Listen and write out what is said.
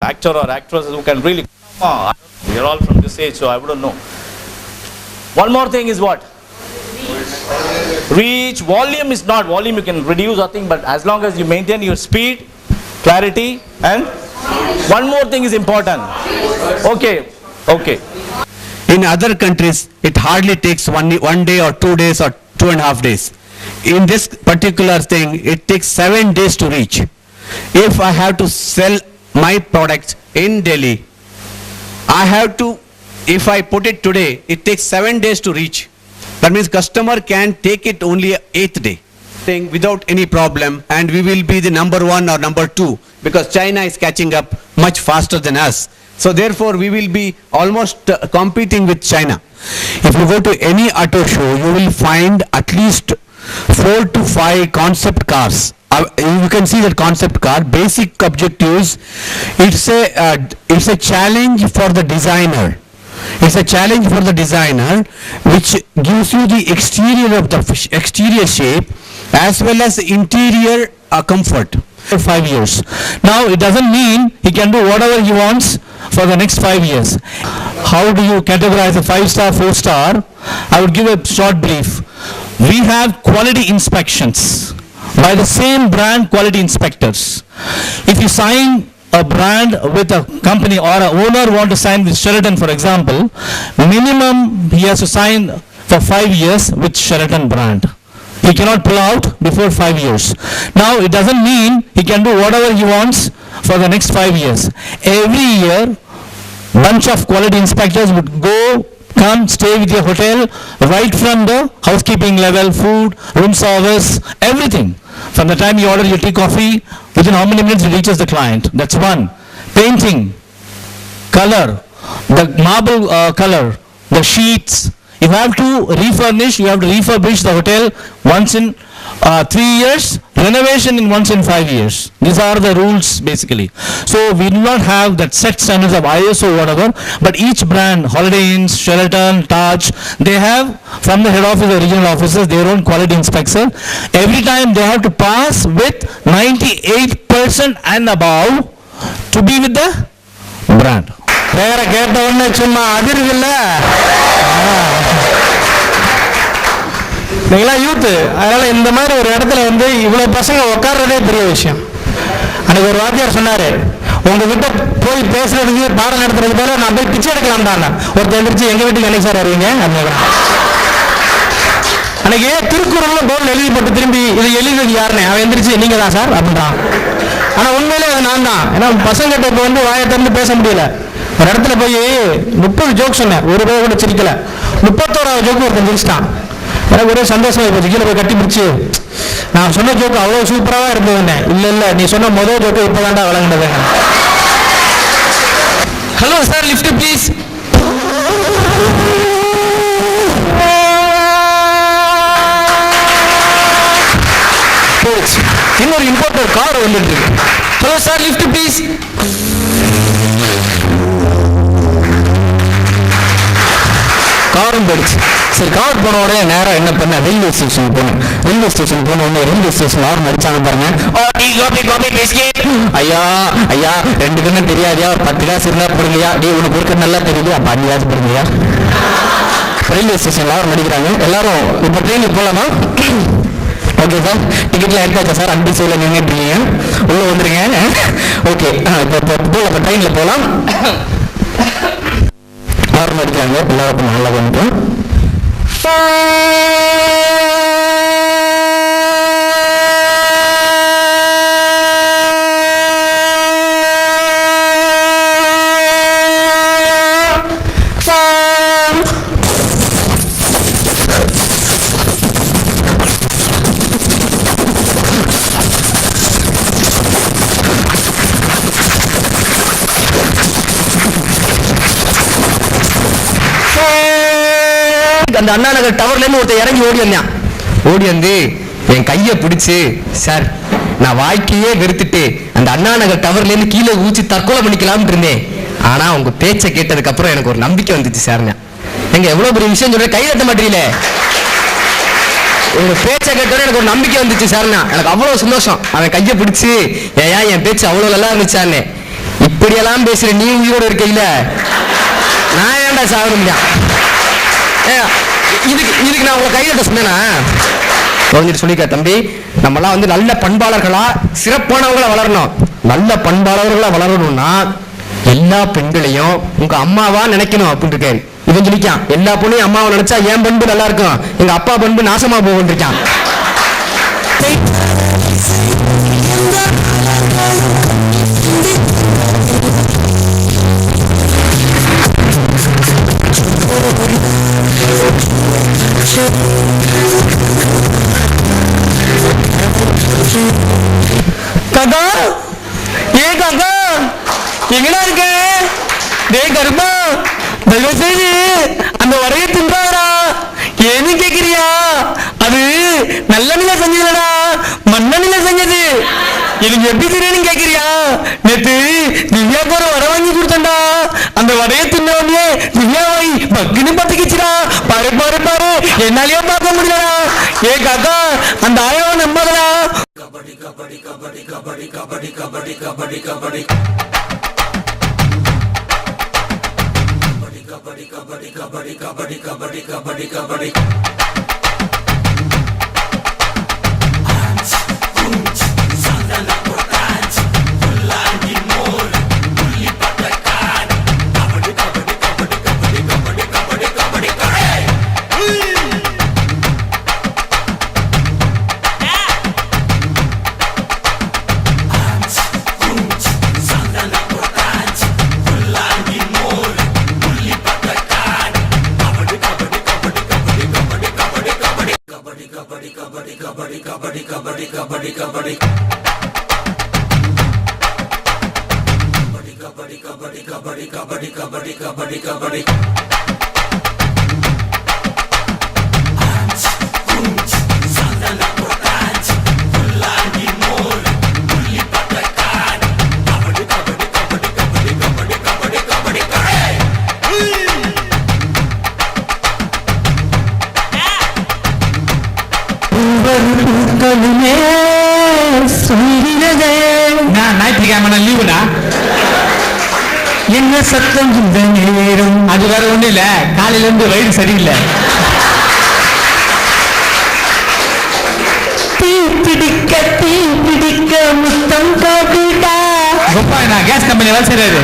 actor or actress who can really, we are all from this age, so I wouldn't know. One more thing is what? Reach. Volume is not, volume you can reduce or thing, but as long as you maintain your speed, clarity, and one more thing is important. Okay. In other countries, it hardly takes one day or 2 days or 2.5 days. In this particular thing, it takes 7 days to reach. If I have to sell my products in Delhi, if I put it today, it takes 7 days to reach. That means customer can take it only 8th day without any problem, and we will be the number 1 or number 2 because China is catching up much faster than us. So therefore we will be almost competing with China. If you go to any auto show, you will find at least 4 to 5 concept cars. You can see that concept car. Basic objectives, it's a challenge for the designer. It's a challenge for the designer which gives you the exterior of the exterior shape as well as the interior comfort for 5 years. Now it doesn't mean he can do whatever he wants for the next 5 years. How do you categorize a 5-star, 4-star? I would give a short brief. We have quality inspections by the same brand quality inspectors. If you sign a brand with a company or an owner want to sign with Sheraton, for example, minimum he has to sign for 5 years with Sheraton brand. He cannot pull out before 5 years. Now it doesn't mean he can do whatever he wants for the next 5 years. Every year, bunch of quality inspectors would come stay with your hotel right from the housekeeping level, food, room service, everything. From the time you order your tea, coffee, within how many minutes it reaches the client. That's one. Painting, color, the marble color, the sheets. You have to refurnish, you have to refurbish the hotel once in 3 years, renovation once in 5 years. These are the rules basically. So we do not have that set standards of ISO or whatever, but each brand, Holiday Inns, Sheraton, Taj, they have from the head office or regional offices their own quality inspection. Every time they have to pass with 98% and above to be with the brand. வேற கேட்ட உடனே சும்மா அதிர்வில்ல. நீங்களா youth, அதனால இந்த மாதிரி ஒரு இடத்துல வந்து இவ்வளவு பசங்க உட்கார்றதே பெரிய விஷயம். அன்னைக்கு ஒரு வாத்தியார் சொன்னாரு, உங்ககிட்ட போய் பேசுறதுக்கு பாடம் நடத்துறதுக்கு போல நான் போய் பிச்சை எடுக்கலாம் தான். ஒருத்தர் எழுந்திரிச்சு எங்க வீட்டுக்கு என்னைக்கு சார் வருவீங்க அப்படின்னு. அன்னைக்கு திருக்குறள்ல போர்டில் எழுதி போட்டு திரும்பி இதை எழுதுறது யாருன்னு அவன் எந்திரிச்சு நீங்க தான் சார் அப்படின்றான். ஆனா உண்மையிலே அது நான் தான். ஏன்னா பசங்கிட்ட இப்ப வந்து வாயை திறந்து பேச முடியல. ஒரு இடத்துல போய் 30 ஜோக் சொன்னேன், ஒரு பேர் கூட சிரிக்கல. 31வது ஜோக்கு ஒருத்தன் சிரிச்சிட்டான். எனக்கு ஒரே சந்தோஷமா போச்சு. கீழே போய் கட்டி பிடிச்சி நான் சொன்ன ஜோக்கு அவ்வளவு சூப்பராக இருந்ததுன்னு. இல்ல நீ சொன்ன முதல் ஜோக்கு இப்பதான்டா விளங்குனது. Hello sir, lift please. இன்னொரு இம்போர்ட்டர் கார் வந்துட்டு. Hello sir, lift please. காரும் போயிடுச்சு. சரி, கார் போன உடனே நேரம் என்ன பண்ண ரயில்வே ஸ்டேஷன் போனேன். ரயில்வே ஸ்டேஷன் போன உடனே ரயில்வே ஸ்டேஷன் ஆர்ன் அடிச்சாங்க பாருங்க. ஐயா 2 கண்ணு தெரியாதியா, ஒரு 10 காசு இருந்தா போடுங்கயா. டே உனக்கு ஒரு நல்லா தெரியுது, அப்ப 5 காசு போடுங்கயா. ரயில்வே ஸ்டேஷன்ல ஆர்ன் அடிக்கிறாங்க. எல்லாரும் இப்ப ட்ரெயினுக்கு போலாமா? ஓகே சார், டிக்கெட்லாம் எடுத்தாச்சா சார்? அன்பு சைல நின்றுட்டீங்க, உள்ள வந்துருங்க. ஓகே, இப்போ ட்ரெயின்ல போகலாம். ஆர்ன் அடிக்கிறாங்க, எல்லாருக்கும் நல்லா வந்துட்டோம். அந்த அண்ணா நகர் டவர்ல இருந்து ஒருத்தர் இறங்கி ஓடி வந்து என் கையை பிடிச்சு, சார் நான் வாழ்க்கையே வெறுத்துட்டு அந்த அண்ணா நகர் டவர்ல இருந்து கீழே ஊச்சி தற்கொலை பண்ணிக்கலாம்னு இருந்தேன். ஆனா உங்க பேச்சை கேட்டதுக்கு அப்புறம் எனக்கு ஒரு நம்பிக்கை வந்துச்சு சார். எங்க எவ்வளவு பெரிய விஷயம் சொல்ற, கை தட்ட மாட்டீங்களே. உங்க பேச்சை கேட்டோட எனக்கு ஒரு நம்பிக்கை வந்துச்சு சார். எனக்கு அவ்வளவு சந்தோஷம். அவன் கையை பிடிச்சு, ஏன் என் பேச்சு அவ்வளவு நல்லா இருந்துச்சான்னு. இப்படியெல்லாம் பேசுற நீ உயிரோட இருக்கையில நான் ஏன்டா சாக முடியும்? இதுக்கு நான் உங்களை கையிட்ட சொன்னேனா? குறைஞ்சிட்டு சொல்லிக்க தம்பி, நம்மலாம் வந்து நல்ல பண்பாளர்களா சிறப்பானவங்களா வளரணும். நல்ல பண்பாளர்களா வளரணும்னா எல்லா பெண்களையும் உங்க அம்மாவா நினைக்கணும் அப்படின்னு இருக்கேன். இவன் சொல்லிக்கான் எல்லா பொண்ணையும் அம்மாவை நினைச்சா என் பண்பு நல்லா இருக்கும், எங்க அப்பா பண்பு நாசமா போகும் இருக்கான். காக்கா, ஏ காக்கா எங்கடா இருக்க? டே கருப்பா, தயவு செய்து அந்த வரையை தின்றாரா? ஏன்னு கேக்குறியா? அது நல்ல செஞ்சதுடா, மண்ணெண்ணில செஞ்சது. எனக்கு எப்படி தெரியும் கேக்குறியா? நேத்து திவ்யாக்கு ஒரு வடை வாங்கி கொடுத்தா, அந்த வடையை தின்னே திவ்யாவை பக்குன்னு பத்துக்கிச்சுடா. பாரு பாரு பாரு, என்னாலயே பார்க்க முடியலடா. ஏ காக்கா, அந்த ஆயவ நம்பாதடா. கபடி கபடி கபடி கபடி கபடி கபடி கபடி கபடி கபடி கபடி கபடி கபடி கபடி கபடி கபடி ஞாயிற்றுக்கிழமை லீவுனா என்ன சத்தம் இந்த நேரம்? அது வேற ஒண்ணு இல்ல, காலையில இருந்து வயிறு சரியில்லை. தீ பிடிக்க முத்தம் காட்டுடா. நான் கேஸ் கம்பெனி வேலை செய்யறாரு.